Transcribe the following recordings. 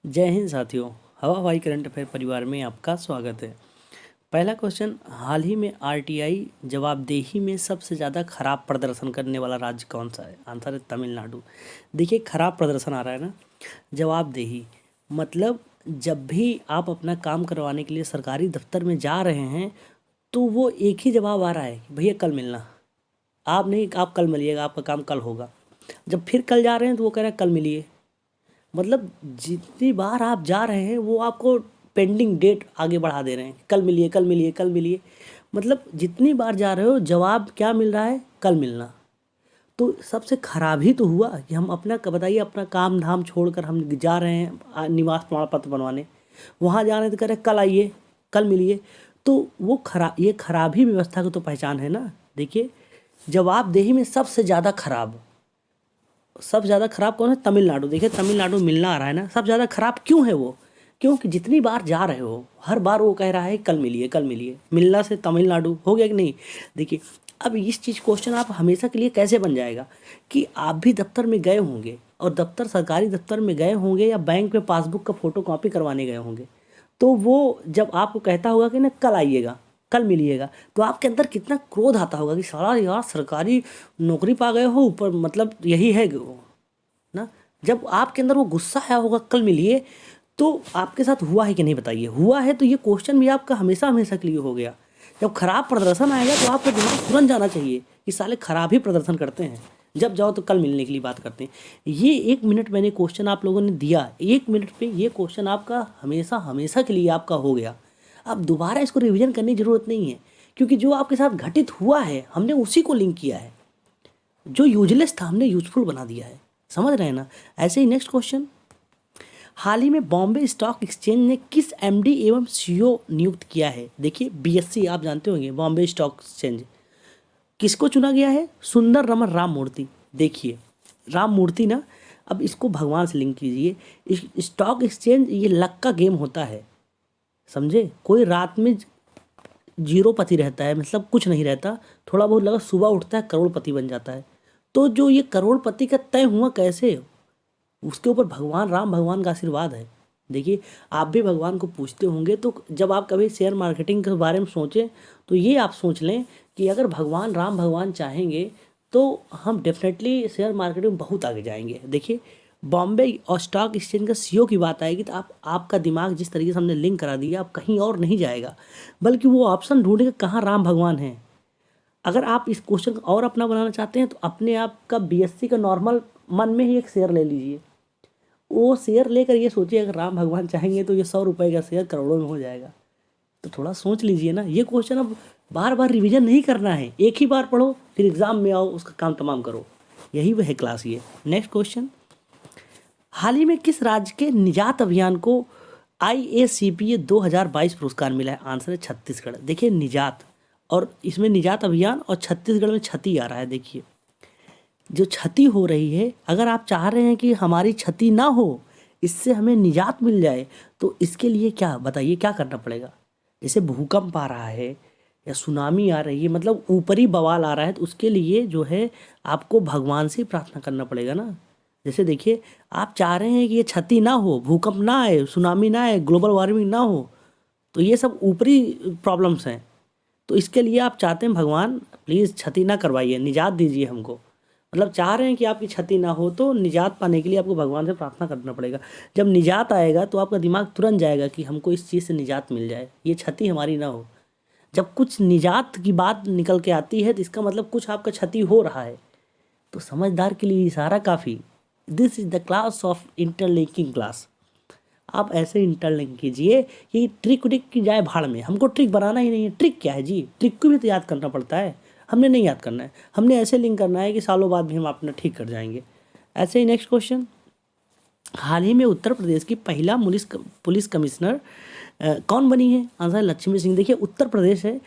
जय हिंद साथियों। हवा हवाई करंट अफेयर परिवार में आपका स्वागत है। पहला क्वेश्चन, हाल ही में आरटीआई जवाबदेही में सबसे ज़्यादा खराब प्रदर्शन करने वाला राज्य कौन सा है? आंसर है तमिलनाडु। देखिए, खराब प्रदर्शन आ रहा है ना, जवाबदेही मतलब जब भी आप अपना काम करवाने के लिए सरकारी दफ्तर में जा रहे हैं तो वो एक ही जवाब आ रहा है कि भैया कल मिलना। आप नहीं, आप कल मिलिएगा, आपका काम कल होगा। जब फिर कल जा रहे हैं तो वो कह रहे हैं कल मिलिए। मतलब जितनी बार आप जा रहे हैं वो आपको पेंडिंग डेट आगे बढ़ा दे रहे हैं, कल मिलिए कल मिलिए कल मिलिए। मतलब जितनी बार जा रहे हो जवाब क्या मिल रहा है? कल मिलना। तो सबसे खराब ही तो हुआ कि हम अपना बताइए, अपना काम धाम छोड़कर हम जा रहे हैं निवास प्रमाण पत्र बनवाने। वहाँ जा रहे हैं तो कह रहे हैं कल आइए कल मिलिए। तो वो ये खराबी व्यवस्था की तो पहचान है ना। देखिए, जवाबदेही में सबसे ज़्यादा खराब कौन है? तमिलनाडु। देखिए, तमिलनाडु मिलना आ रहा है ना, सबसे ज़्यादा खराब क्यों है वो? क्योंकि जितनी बार जा रहे हो हर बार वो कह रहा है कल मिलिए कल मिलिए। मिलना से तमिलनाडु हो गया कि नहीं? देखिए, अब इस चीज़ क्वेश्चन आप हमेशा के लिए कैसे बन जाएगा कि आप भी दफ्तर में गए होंगे और सरकारी दफ्तर में गए होंगे या बैंक में पासबुक का फ़ोटो कॉपी करवाने गए होंगे। तो वो जब आपको कहता होगा कि ना कल आइएगा कल मिलिएगा, तो आपके अंदर कितना क्रोध आता होगा कि साला यार सरकारी नौकरी पा गए हो, ऊपर मतलब यही है वो ना। जब आपके अंदर वो गुस्सा आया होगा कल मिलिए, तो आपके साथ हुआ है कि नहीं बताइए? हुआ है तो ये क्वेश्चन भी आपका हमेशा हमेशा के लिए हो गया। जब खराब प्रदर्शन आएगा तो आपका दिमाग तुरंत जाना चाहिए कि साले खराब ही प्रदर्शन करते हैं, जब जाओ तो कल मिलने के लिए बात करते हैं। ये 1 मिनट मैंने क्वेश्चन आप लोगों ने दिया, 1 मिनट पे ये क्वेश्चन आपका हमेशा हमेशा के लिए आपका हो गया। अब दोबारा इसको रिवीजन करने की ज़रूरत नहीं है, क्योंकि जो आपके साथ घटित हुआ है हमने उसी को लिंक किया है। जो यूजलेस था हमने यूजफुल बना दिया है। समझ रहे हैं ना? ऐसे ही नेक्स्ट क्वेश्चन, हाल ही में बॉम्बे स्टॉक एक्सचेंज ने किस एमडी एवं सीईओ नियुक्त किया है? देखिए, बीएससी आप जानते होंगे, बॉम्बे स्टॉक एक्सचेंज। किसको चुना गया है? सुंदर रमन राम मूर्ति। देखिए, राम मूर्ति ना, अब इसको भगवान से लिंक कीजिए। स्टॉक एक्सचेंज ये लक का गेम होता है, समझे? कोई रात में जीरोपति रहता है, मतलब कुछ नहीं रहता, थोड़ा बहुत लगा, सुबह उठता है करोड़पति बन जाता है। तो जो ये करोड़पति का तय हुआ कैसे? उसके ऊपर भगवान का आशीर्वाद है। देखिए, आप भी भगवान को पूछते होंगे, तो जब आप कभी शेयर मार्केटिंग के बारे में सोचें तो ये आप सोच लें कि अगर भगवान चाहेंगे तो हम डेफिनेटली शेयर मार्केटिंग में बहुत आगे जाएंगे। देखिए, बॉम्बे और स्टॉक एक्सचेंज का सीईओ की बात आएगी तो आपका दिमाग जिस तरीके से हमने लिंक करा दिया, आप कहीं और नहीं जाएगा, बल्कि वो ऑप्शन ढूंढेगा कहाँ राम भगवान हैं। अगर आप इस क्वेश्चन को और अपना बनाना चाहते हैं तो अपने आप का बीएससी का नॉर्मल मन में ही एक शेयर ले लीजिए। वो शेयर लेकर ये सोचिए अगर राम भगवान चाहेंगे तो ये 100 रुपये का शेयर करोड़ों में हो जाएगा। तो थोड़ा सोच लीजिए ना। ये क्वेश्चन अब बार बार रिवीजन नहीं करना है, एक ही बार पढ़ो फिर एग्जाम में आओ उसका काम तमाम करो। यही वह क्लास ये। नेक्स्ट क्वेश्चन, हाल ही में किस राज्य के निजात अभियान को IACPA 2022 पुरस्कार मिला है? आंसर है छत्तीसगढ़। देखिए, निजात, और इसमें निजात अभियान और छत्तीसगढ़ में क्षति आ रहा है। देखिए, जो क्षति हो रही है, अगर आप चाह रहे हैं कि हमारी क्षति ना हो, इससे हमें निजात मिल जाए, तो इसके लिए क्या बताइए, क्या करना पड़ेगा? जैसे भूकंप आ रहा है या सुनामी आ रही है, मतलब ऊपरी बवाल आ रहा है, तो उसके लिए जो है आपको भगवान से प्रार्थना करना पड़ेगा ना। जैसे देखिए, आप चाह रहे हैं कि ये क्षति ना हो, भूकंप ना आए, सुनामी ना आए, ग्लोबल वार्मिंग ना हो, तो ये सब ऊपरी प्रॉब्लम्स हैं। तो इसके लिए आप चाहते हैं भगवान प्लीज़ क्षति ना करवाइए, निजात दीजिए हमको। मतलब चाह रहे हैं कि आपकी क्षति ना हो, तो निजात पाने के लिए आपको भगवान से प्रार्थना करना पड़ेगा। जब निजात आएगा तो आपका दिमाग तुरंत जाएगा कि हमको इस चीज़ से निजात मिल जाए, ये क्षति हमारी ना हो। जब कुछ निजात की बात निकल के आती है तो इसका मतलब कुछ आपका क्षति हो रहा है। तो समझदार के लिए इशारा काफ़ी। This is the class of interlinking class. आप ऐसे इंटरलिंक कीजिए कि ट्रिक व्रिक की जाए भाड़ में, हमको ट्रिक बनाना ही नहीं है। ट्रिक क्या है जी? ट्रिक को भी तो याद करना पड़ता है, हमने नहीं याद करना है, हमने ऐसे लिंक करना है कि सालों बाद भी हम अपना ठीक कर जाएंगे। ऐसे ही नेक्स्ट क्वेश्चन, हाल ही में उत्तर प्रदेश की पहला पुलिस कमिश्नर कौन बनी है? आंसर है लक्ष्मी सिंह। देखिए, उत्तर प्रदेश है,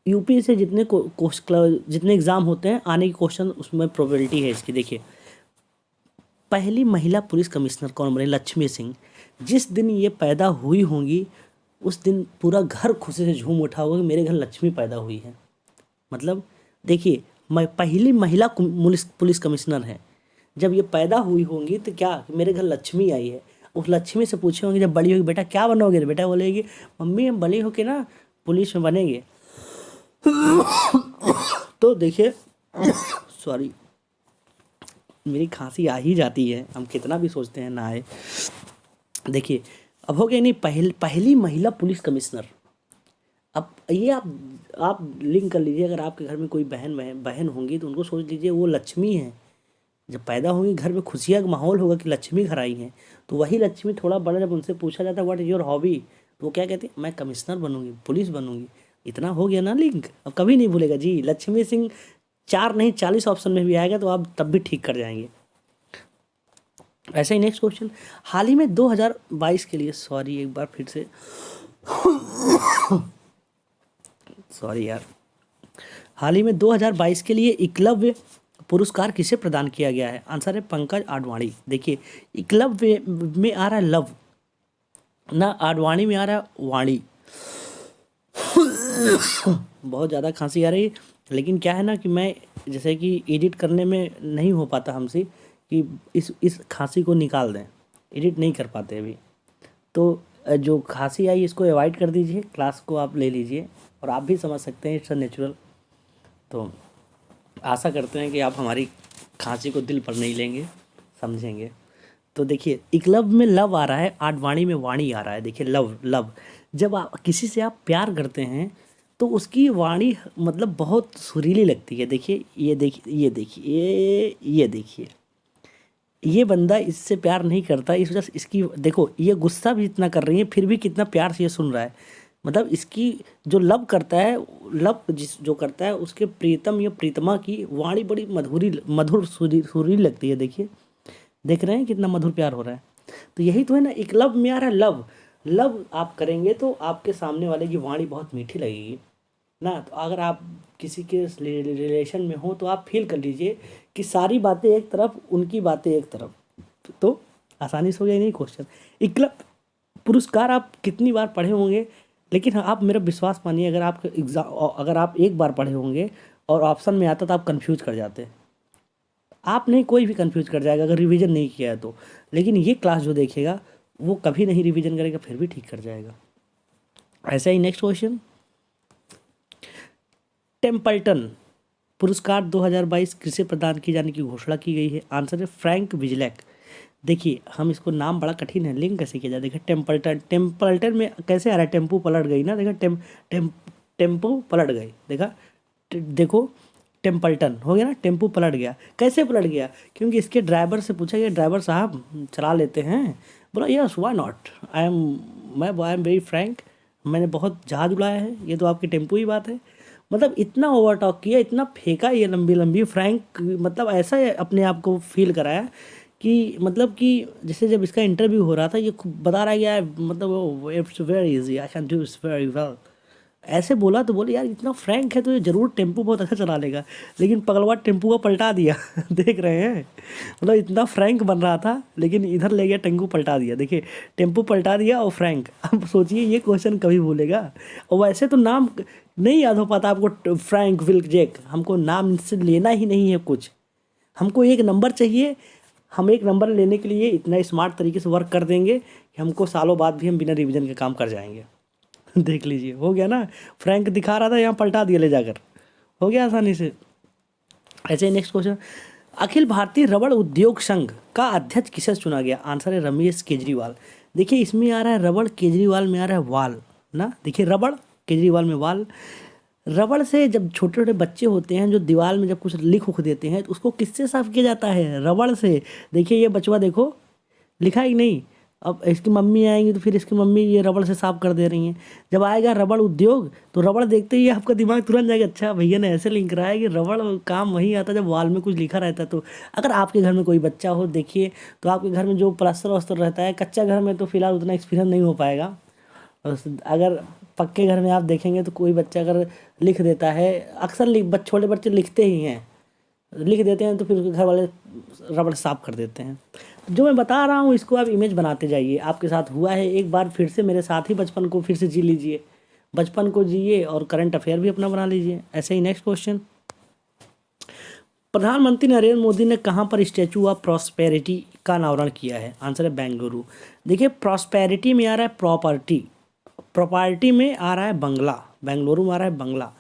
यूपी से जितने एग्ज़ाम होते हैं आने की क्वेश्चन, उसमें प्रोबेबिलिटी है इसकी। देखिए, पहली महिला पुलिस कमिश्नर कौन बने? लक्ष्मी सिंह। जिस दिन ये पैदा हुई होंगी उस दिन पूरा घर खुशी से झूम उठा होगा कि मेरे घर लक्ष्मी पैदा हुई है। मतलब देखिए, मैं पहली महिला पुलिस कमिश्नर है, जब ये पैदा हुई होंगी तो क्या, मेरे घर लक्ष्मी आई है। उस लक्ष्मी से पूछे होंगे जब बड़ी होगी बेटा क्या बनोगे, बेटा बोलेगी मम्मी हम बड़ी होके ना पुलिस में बनेंगे। तो देखिए सॉरी मेरी खांसी आ ही जाती है, हम कितना भी सोचते हैं ना आए। देखिए अब हो गया नहीं पहली महिला पुलिस कमिश्नर। अब ये आप लिंक कर लीजिए, अगर आपके घर में कोई बहन होंगी तो उनको सोच लीजिए वो लक्ष्मी है। जब पैदा होंगी घर में खुशियाँ का माहौल होगा कि लक्ष्मी घर आई हैं, तो वही लक्ष्मी थोड़ा बड़ा जब उनसे पूछा जाता है व्हाट इज़ योर हॉबी, तो वो क्या कहती है मैं कमिश्नर बनूंगी, पुलिस बनूंगी। इतना हो गया ना लिंक, अब कभी नहीं भूलेगा जी। लक्ष्मी सिंह 4 नहीं 40 ऑप्शन में भी आएगा तो आप तब भी ठीक कर जाएंगे। ऐसे ही नेक्स्ट क्वेश्चन, हाल ही में 2022 के लिए, सॉरी एक बार फिर से सॉरी यार, हाल ही में 2022 के लिए एकलव्य पुरस्कार किसे प्रदान किया गया है? आंसर है पंकज आडवाणी। देखिए एकलव्य में आ रहा है लव ना, आडवाणी में आ रहा है वाणी। बहुत ज़्यादा खांसी आ रही है, लेकिन क्या है ना कि मैं जैसे कि एडिट करने में नहीं हो पाता हमसे कि इस खांसी को निकाल दें, एडिट नहीं कर पाते अभी। तो जो खांसी आई इसको अवॉइड कर दीजिए, क्लास को आप ले लीजिए और आप भी समझ सकते हैं इट्स नेचुरल। तो आशा करते हैं कि आप हमारी खांसी को दिल पर नहीं लेंगे, समझेंगे। तो देखिए एकलव्य में लव आ रहा है, आडवाणी में वाणी आ रहा है। देखिए लव जब आप किसी से आप प्यार करते हैं तो उसकी वाणी मतलब बहुत सुरीली लगती है। देखिए ये देखिए ये बंदा इससे प्यार नहीं करता, इस वजह से इसकी देखो ये गुस्सा भी इतना कर रही है फिर भी कितना प्यार से ये सुन रहा है। मतलब इसकी जो लव करता है, लव जो करता है उसके प्रीतम या प्रीतमा की वाणी बड़ी मधुर सुरीली लगती है। देखिए देख रहे हैं कितना मधुर प्यार हो रहा है। तो यही तो है ना, एक लव में आ रहा है लव आप करेंगे तो आपके सामने वाले की वाणी बहुत मीठी लगेगी ना। तो अगर आप किसी के रिलेशन में हो तो आप फील कर लीजिए कि सारी बातें एक तरफ, उनकी बातें एक तरफ, तो आसानी से हो गया नहीं क्वेश्चन। एकलव्य पुरस्कार आप कितनी बार पढ़े होंगे, लेकिन हाँ आप मेरा विश्वास मानिए अगर आप अगर आप एक बार पढ़े होंगे और ऑप्शन में आता तो आप कंफ्यूज कर जाते। आप नहीं, कोई भी कंफ्यूज कर जाएगा अगर रिवीजन नहीं किया है तो, लेकिन ये क्लास जो देखेगा वो कभी नहीं रिवीजन करेगा फिर भी ठीक कर जाएगा। ऐसा ही नेक्स्ट क्वेश्चन, टेम्पल्टन पुरस्कार 2022 किसे प्रदान किए जाने की घोषणा की गई है? आंसर है फ्रैंक विजलैक। देखिए हम इसको नाम बड़ा कठिन है, लिंक कैसे किया जाए। देखिए टेम्पल्टन में कैसे आ रहा है, टेम्पो पलट गई ना। देखा टेम्पो पलट गई, देखो टेम्पल्टन हो गया ना, टेम्पो पलट गया। कैसे पलट गया? क्योंकि इसके ड्राइवर से पूछा गया ड्राइवर साहब चला लेते हैं, बोला yes why not, I am very Frank, मैंने बहुत जहाज उड़ाया है, ये तो आपकी टेम्पो ही बात है। मतलब इतना ओवर टॉक किया, इतना फेंका ये लंबी फ्रैंक, मतलब ऐसा अपने आप को फील कराया कि मतलब कि जैसे जब इसका इंटरव्यू हो रहा था ये बता रहा गया मतलब it's very easy, I can do it's very well, ऐसे बोला तो बोले यार इतना फ्रैंक है तो ये ज़रूर टेम्पो बहुत अच्छा चला लेगा। लेकिन पगलवा टेम्पो का पलटा दिया देख रहे हैं, मतलब इतना फ्रैंक बन रहा था लेकिन इधर ले गया टेम्पो पलटा दिया। देखिए टेम्पो पलटा दिया और फ्रैंक, अब सोचिए ये क्वेश्चन कभी भूलेगा। और वैसे तो नाम नहीं याद हो पाता आपको, फ्रैंक विल्क जैक, हमको नाम से लेना ही नहीं है कुछ, हमको एक नंबर चाहिए। हम एक नंबर लेने के लिए इतना स्मार्ट तरीके से वर्क कर देंगे कि हमको सालों बाद भी हम बिना रिवीजन के काम कर जाएंगे। देख लीजिए हो गया ना, फ्रैंक दिखा रहा था यहाँ पलटा दिया ले जाकर, हो गया आसानी से। ऐसे ही नेक्स्ट क्वेश्चन, अखिल भारतीय रबड़ उद्योग संघ का अध्यक्ष किसे चुना गया? आंसर है रमेश केजरीवाल। देखिए इसमें आ रहा है रबड़, केजरीवाल में आ रहा है वाल ना। देखिए रबड़, केजरीवाल में वाल। रबड़ से जब छोटे छोटे बच्चे होते हैं जो दीवार में जब कुछ लिख उख देते हैं तो उसको किससे साफ किया जाता है? रबड़ से। देखिए ये बचवा देखो लिखा ही नहीं, अब इसकी मम्मी आएंगी तो फिर इसकी मम्मी ये रबड़ से साफ कर दे रही हैं। जब आएगा रबड़ उद्योग तो रबड़ देखते ही आपका दिमाग तुरंत जाएगा अच्छा भैया ने ऐसे लिंक रहा है कि रबड़ काम वहीं आता है जब वॉल में कुछ लिखा रहता है। तो अगर आपके घर में कोई बच्चा हो देखिए, तो आपके घर में जो प्लास्टर वस्तर रहता है, कच्चा घर में तो फिलहाल उतना एक्सपीरियंस नहीं हो पाएगा, अगर पक्के घर में आप देखेंगे तो कोई बच्चा अगर लिख देता है, अक्सर छोटे बच्चे लिखते ही हैं, लिख देते हैं तो फिर उसके घर वाले रबड़ साफ कर देते हैं। जो मैं बता रहा हूँ इसको आप इमेज बनाते जाइए, आपके साथ हुआ है एक बार, फिर से मेरे साथ ही बचपन को फिर से जी लीजिए, बचपन को जिए और करंट अफेयर भी अपना बना लीजिए। ऐसे ही नेक्स्ट क्वेश्चन, प्रधानमंत्री नरेंद्र मोदी ने कहाँ पर स्टैचू ऑफ प्रॉस्पेरिटी का अनावरण किया है? आंसर है बेंगलुरु। देखिए प्रॉस्पेरिटी में आ रहा है प्रॉपर्टी, प्रॉपर्टी में आ रहा है बंगला, बेंगलुरु में आ रहा है बंगला।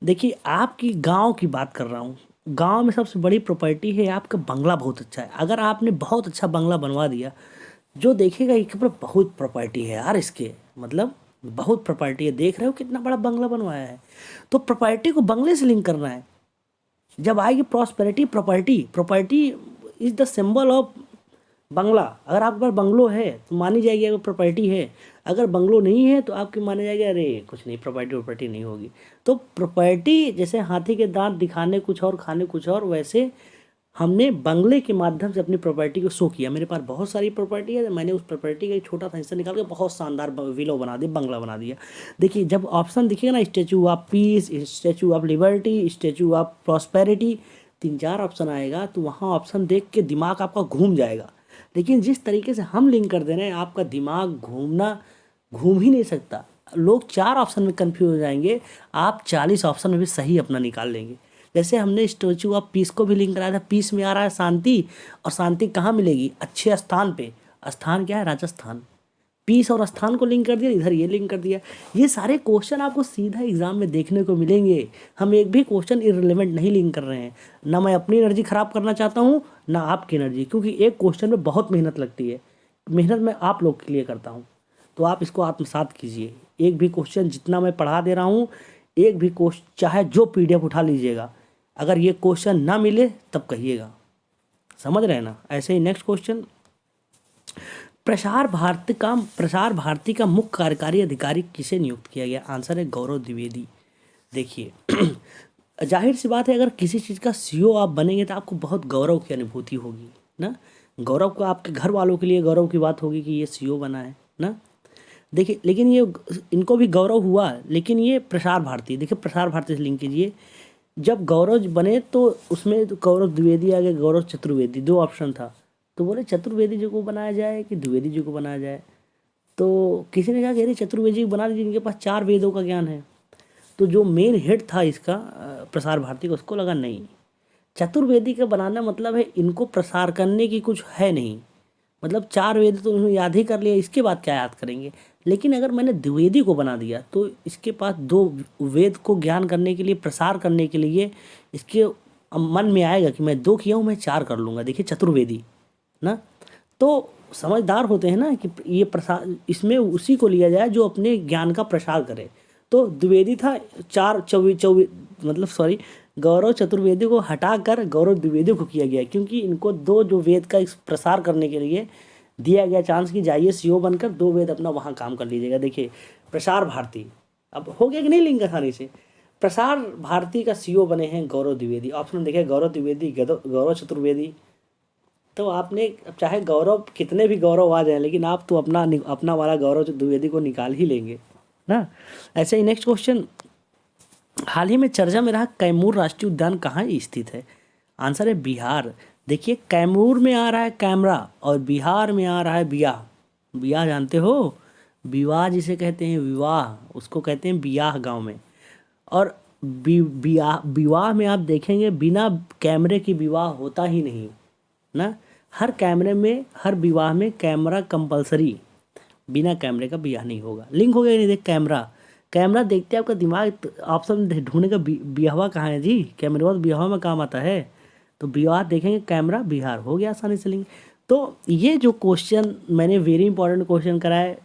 देखिए आपकी गांव की बात कर रहा हूँ, गांव में सबसे बड़ी प्रॉपर्टी है आपका बंगला, बहुत अच्छा है। अगर आपने बहुत अच्छा बंगला बनवा दिया, जो देखेगा ये कि बहुत प्रॉपर्टी है यार इसके, मतलब बहुत प्रॉपर्टी है, देख रहे हो कितना बड़ा बंगला बनवाया है। तो प्रॉपर्टी को बंगले से लिंक करना है। जब आएगी prosperity, property, property is the symbol of bungalow. अगर आपके पास बंगलो है तो मानी जाएगी अगर प्रॉपर्टी है, अगर बंगलो नहीं है तो आपकी मानी जाएगी अरे कुछ नहीं, प्रॉपर्टी नहीं होगी। तो प्रॉपर्टी जैसे हाथी के दांत दिखाने कुछ और खाने कुछ और, वैसे हमने बंगले के माध्यम से अपनी प्रॉपर्टी को शो किया। मेरे पास बहुत सारी प्रॉपर्टी है, मैंने उस प्रॉपर्टी का एक छोटा सा हिस्सा निकाल के बहुत शानदार विलो बना दिया, बंगला बना दिया। देखिए जब ऑप्शन दिखेगा ना, statue of peace, statue of liberty, statue of prosperity, 3-4 option आएगा तो वहाँ ऑप्शन देख के दिमाग आपका घूम जाएगा। लेकिन जिस तरीके से हम लिंक कर दे रहे हैं, आपका दिमाग घूम ही नहीं सकता। लोग 4 ऑप्शन में कंफ्यूज हो जाएंगे, आप 40 ऑप्शन में भी सही अपना निकाल लेंगे। जैसे हमने स्टैचू ऑफ पीस को भी लिंक कराया था, पीस में आ रहा है शांति, और शांति कहाँ मिलेगी? अच्छे स्थान पे। स्थान क्या है? राजस्थान। पीस और स्थान को लिंक कर दिया, इधर ये लिंक कर दिया। ये सारे क्वेश्चन आपको सीधा एग्जाम में देखने को मिलेंगे। हम एक भी क्वेश्चन इररिलेवेंट नहीं लिंक कर रहे हैं। ना मैं अपनी एनर्जी खराब करना चाहता हूँ ना आपकी एनर्जी, क्योंकि एक क्वेश्चन में बहुत मेहनत लगती है। मेहनत मैं आप लोग के लिए करता हूँ, तो आप इसको आत्मसात कीजिए। एक भी क्वेश्चन जितना मैं पढ़ा दे रहा हूँ, एक भी क्वेश्चन चाहे जो PDF उठा लीजिएगा, अगर ये क्वेश्चन ना मिले तब कहिएगा। समझ रहे हैं ना? ऐसे ही नेक्स्ट क्वेश्चन, प्रसार भारती का मुख्य कार्यकारी अधिकारी किसे नियुक्त किया गया? आंसर है गौरव द्विवेदी। देखिए जाहिर सी बात है, अगर किसी चीज़ का CEO आप बनेंगे तो आपको बहुत गौरव की अनुभूति होगी ना। गौरव को आपके घर वालों के लिए गौरव की बात होगी कि ये CEO बना है ना। देखिए लेकिन ये इनको भी गौरव हुआ, लेकिन ये प्रसार भारती, देखिए प्रसार भारती से लिंक कीजिए। जब गौरव बने तो उसमें तो गौरव द्विवेदी आ गए, गौरव चतुर्वेदी, 2 ऑप्शन था। तो बोले चतुर्वेदी जी को बनाया जाए कि द्विवेदी जी को बनाया जाए। तो किसी ने कहा कि अरे चतुर्वेदी को बना दीजिए, इनके पास 4 वेदों का ज्ञान है। तो जो मेन हेड था इसका प्रसार भारती का, उसको लगा नहीं, चतुर्वेदी का बनाना मतलब है इनको प्रसार करने की कुछ है नहीं, मतलब 4 वेद तो उन्होंने याद ही कर लिया, इसके बाद क्या याद करेंगे। लेकिन अगर मैंने द्विवेदी को बना दिया तो इसके पास 2 वेद को ज्ञान करने के लिए, प्रसार करने के लिए इसके मन में आएगा कि मैं 2 किया हूँ, मैं 4 कर लूँगा। देखिए चतुर्वेदी ना, तो समझदार होते हैं ना कि ये प्रसार, इसमें उसी को लिया जाए जो अपने ज्ञान का प्रसार करे। तो द्विवेदी था, 4 मतलब सॉरी, गौरव चतुर्वेदी को हटाकर गौरव द्विवेदी को किया गया, क्योंकि इनको 2 जो वेद का प्रसार करने के लिए दिया गया चांस कि जाइए CEO बनकर 2 वेद अपना वहाँ काम कर लीजिएगा। देखिए प्रसार भारती, अब हो गया कि नहीं लिंक आसानी से। प्रसार भारती का CEO बने हैं गौरव द्विवेदी। ऑप्शन देखिए गौरव द्विवेदी, गौरव चतुर्वेदी। तो आपने चाहे गौरव कितने भी गौरव आ जाए, लेकिन आप तो अपना वाला गौरव द्विवेदी को निकाल ही लेंगे ना। ऐसे ही नेक्स्ट क्वेश्चन, हाल ही में चर्चा में रहा कैमूर राष्ट्रीय उद्यान कहाँ स्थित है? आंसर है बिहार। देखिए कैमूर में आ रहा है कैमरा और बिहार में आ रहा है बियाह। बियाह जानते हो? विवाह जिसे कहते हैं, विवाह उसको कहते हैं बियाह गांव में। और विवाह में आप देखेंगे बिना कैमरे की विवाह होता ही नहीं ना। हर कैमरे में, हर विवाह में कैमरा कंपलसरी, बिना कैमरे का बियाह नहीं होगा। लिंक हो गया नहीं? देख कैमरा देखते आपका दिमाग ऑप्शन ढूंढने का, बिहावा कहाँ है जी? कैमरे बाद बिहावा में काम आता है। तो विवाह देखेंगे कैमरा, बिहार, हो गया आसानी से लिंक। तो ये जो क्वेश्चन मैंने वेरी इंपॉर्टेंट क्वेश्चन कराए,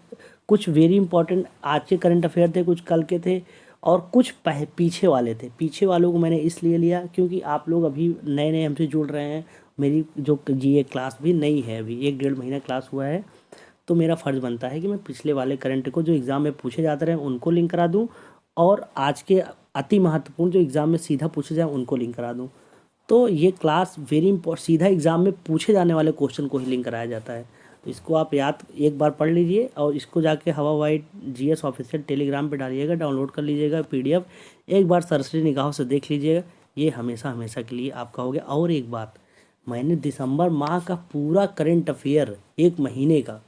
कुछ वेरी इंपॉर्टेंट आज के करंट अफेयर थे, कुछ कल के थे, और कुछ पीछे वाले थे। पीछे वालों को मैंने इसलिए लिया क्योंकि आप लोग अभी नए नए हमसे जुड़ रहे हैं। मेरी जो GA क्लास भी नई है, अभी 1-1.5 महीना क्लास हुआ है, तो मेरा फ़र्ज़ बनता है कि मैं पिछले वाले करंट को जो एग्ज़ाम में पूछे जाते रहे उनको लिंक करा दूं, और आज के अति महत्वपूर्ण जो एग्ज़ाम में सीधा पूछे जाए उनको लिंक करा दूं। तो ये क्लास वेरी इंपॉर्टेंट, सीधा एग्ज़ाम में पूछे जाने वाले क्वेश्चन को ही लिंक कराया जाता है। तो इसको आप याद एक बार पढ़ लीजिए, और इसको जाके हवा वाइट GS ऑफिशियल टेलीग्राम पे डालिएगा, डाउनलोड कर लीजिएगा PDF, एक बार सरसरी निगाहों से देख लीजिएगा, ये हमेशा हमेशा के लिए आपका हो गया। और एक बात, मैंने दिसंबर माह का पूरा करंट अफेयर 1 महीने का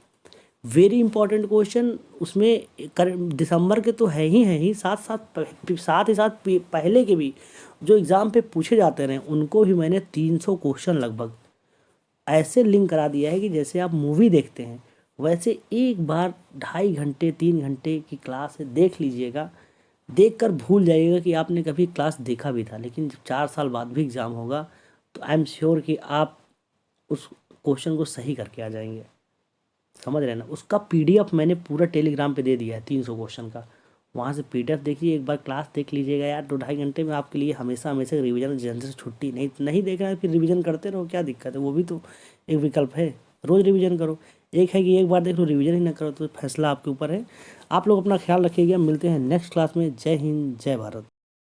वेरी इंपॉर्टेंट क्वेश्चन उसमें दिसंबर के तो है ही, साथ ही साथ पहले के भी जो एग्ज़ाम पे पूछे जाते रहे उनको भी मैंने 300 क्वेश्चन लगभग ऐसे लिंक करा दिया है कि जैसे आप मूवी देखते हैं वैसे एक बार 2.5 घंटे 3 घंटे की क्लास है, देख लीजिएगा। देखकर भूल जाइएगा कि आपने कभी क्लास देखा भी था। लेकिन जब 4 साल बाद भी एग्ज़ाम होगा तो आई एम श्योर कि आप उस क्वेश्चन को सही करके आ जाएंगे। समझ रहे हैं ना। उसका पीडीएफ मैंने पूरा टेलीग्राम पे दे दिया है 300 क्वेश्चन का। वहाँ से पीडीएफ देखिए, एक बार क्लास देख लीजिएगा यार। 2-2.5 घंटे में आपके लिए हमेशा हमेशा रिवीजन जल्दी से छुट्टी नहीं देख रहा है, फिर रिवीजन करते रहो, क्या दिक्कत है। वो भी तो एक विकल्प है, रोज़ रिवीजन करो। एक है कि एक बार देख लो रिवीजन ही ना करो, तो फैसला आपके ऊपर है। आप लोग अपना ख्याल रखिएगा। मिलते हैं नेक्स्ट क्लास में। जय हिंद, जय भारत।